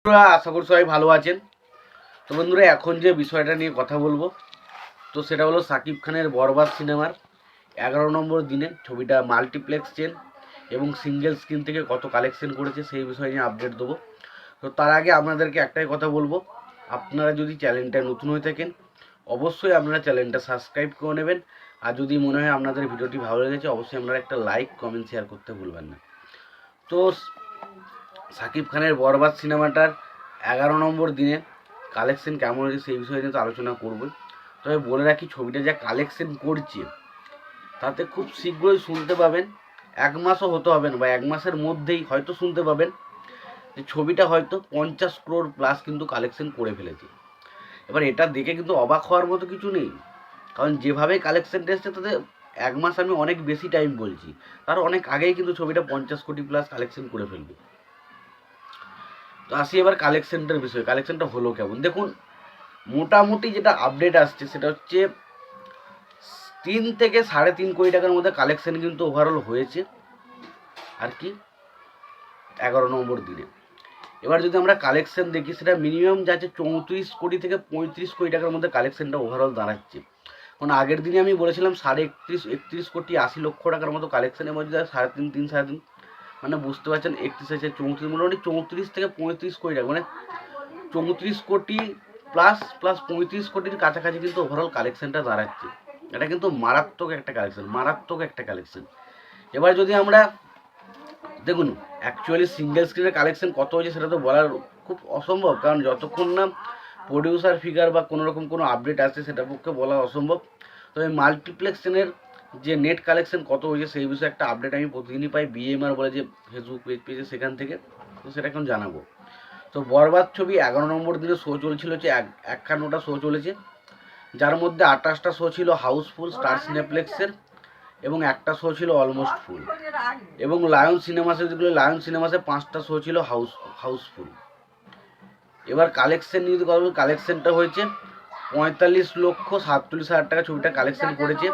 বন্ধুরা আশা করি সবাই ভালো আছেন। তো বন্ধুরা এখন যে বিষয়টা নিয়ে কথা বলবো তো সেটা হলো সাকিব খানের বরবাদ সিনেমার 11 নম্বর দিনে ছবিটা মাল্টিপ্লেক্স চেন এবং সিঙ্গেল স্ক্রিন থেকে কত কালেকশন করেছে সেই বিষয় নিয়ে আপডেট দেবো। তো তার আগে আপনাদেরকে একটাই কথা বলবো, আপনারা যদি চ্যানেলটা নতুন হয়ে থাকেন অবশ্যই আপনারা চ্যানেলটা সাবস্ক্রাইব করে নেবেন। আর যদি মনে হয় আপনাদের ভিডিওটি ভালো লেগেছে অবশ্যই আপনারা একটা লাইক কমেন্ট শেয়ার করতে ভুলবেন না। তো সাকিব খানের বরবাদ সিনেমাটার 11 নম্বর দিনে কালেকশন কেমন হয়েছে সেই বিষয়ে কিন্তু আলোচনা করব। তবে বলে রাখি ছবিটা যা কালেকশন করছে তাতে খুব শীঘ্রই শুনতে পাবেন, 1 মাসও হতে হবে না বা 1 মাসের মধ্যেই হয়তো শুনতে পাবেন যে ছবিটা হয়তো 50 crore প্লাস কিন্তু কালেকশন করে ফেলেছে। এবার এটা দেখে কিন্তু অবাক হওয়ার মতো কিছু নেই, কারণ যেভাবে কালেকশনটা এসছে তাতে 1 মাস আমি অনেক বেশি টাইম বলছি, তার অনেক আগেই কিন্তু ছবিটা 50 কোটি প্লাস কালেকশন করে ফেলবে। তো আসি এবার কালেকশনটার বিষয়ে, কালেকশনটা হলো কেমন দেখুন। মোটামুটি যেটা আপডেট আসছে সেটা হচ্ছে 3 থেকে 3.5 কোটি টাকার মধ্যে কালেকশন কিন্তু ওভারঅল হয়েছে আর কি 11 নম্বর দিনে। এবার যদি আমরা কালেকশন দেখি সেটা মিনিমাম যাচ্ছে 34 কোটি থেকে 35 কোটি টাকার মধ্যে কালেকশনটা ওভারঅল দাঁড়াচ্ছে। কারণ আগের দিনে আমি বলেছিলাম 31 কোটি 80 লক্ষ টাকার মতো কালেকশনের মধ্যে 3.5 মানে বুঝতে পারছেন 31 আছে 34, মোটামুটি 34 থেকে 35 কোটি টাকা, মানে 34 কোটি প্লাস 35 কোটির কাছাকাছি কিন্তু ওভারঅল কালেকশনটা দাঁড়াচ্ছে। এটা কিন্তু মারাত্মক একটা কালেকশন। এবার যদি আমরা দেখুন অ্যাকচুয়ালি সিঙ্গেল স্ক্রিনের কালেকশন কত হয়েছে সেটা তো বলার খুব অসম্ভব, কারণ যতক্ষণ না প্রডিউসার ফিগার বা কোনো রকম কোনো আপডেট আসছে সেটার পক্ষে বলা অসম্ভব। তবে মাল্টিপ্লেক্সনের যে নেট কালেকশন কত হয়েছে সেই বিষয়ে একটা আপডেট আমি প্রতিদিনই পাই বিএমআর বলে যে ফেসবুক পেজে, সেখান থেকে। তো সেটা এখন জানাবো। তো বরবাদ ছবি 11 নম্বর দিনে শো চলছিল হচ্ছে 51টা শো চলেছে, যার মধ্যে 28টা শো ছিল হাউসফুল স্টার সিনেপ্লেক্সের এবং একটা শো ছিল অলমোস্ট ফুল। এবং লায়ন সিনেমাসে 5টা শো ছিল হাউসফুল। এবার কালেকশন নিয়ে কথা বলি, কালেকশনটা হয়েছে 45,47,000 টাকা ছবিটা কালেকশন করেছে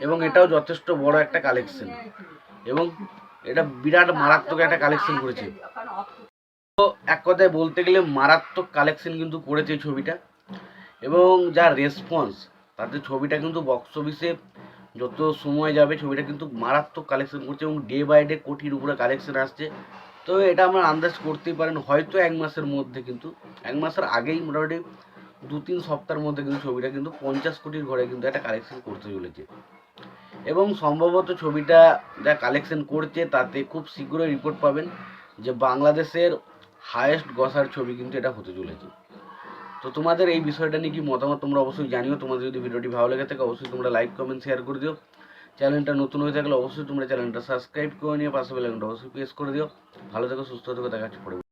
এবং এটাও যথেষ্ট বড় একটা কালেকশন এবং এটা বিরাট মারাত্মক একটা কালেকশন করেছে। তো এক কথায় বলতে গেলে মারাত্মক কালেকশন কিন্তু করেছে এই ছবিটা এবং যা রেসপন্স তাতে ছবিটা কিন্তু বক্স অফিসে যত সময় যাবে ছবিটা কিন্তু মারাত্মক কালেকশন করছে এবং ডে বাই ডে কোটির উপরে কালেকশন আসছে। তো এটা আমরা আন্দাজ করতেই পারেন হয়তো 1 মাসের মধ্যে কিন্তু 1 মাসের আগেই মোটামুটি 2-3 সপ্তাহের মধ্যে কিন্তু ছবিটা কিন্তু 50 কোটির ঘরে কিন্তু একটা কালেকশন করতে চলেছে এবং সম্ভবত ছবিটা যা কালেকশন করছে তাতে খুব শীঘ্রই রিপোর্ট পাবেন যে বাংলাদেশের হায়েস্ট গ্রসার ছবি কিন্তু এটা হতে চলেছে। তো তোমাদের এই বিষয়টা নিয়ে কি মতামত তোমরা অবশ্যই জানিও। তোমাদের যদি ভিডিওটি ভালো লেগে থাকে অবশ্যই তোমরা লাইক কমেন্ট শেয়ার করে দিও। চ্যানেলটা নতুন হয়ে থাকলে অবশ্যই তোমরা চ্যানেলটা সাবস্ক্রাইব করে নিয়ে পাশে বেল আইকনটা অবশ্যই প্রেস করে দিও। ভালো থেকো, সুস্থ থেকো, দেখা হচ্ছে পরে।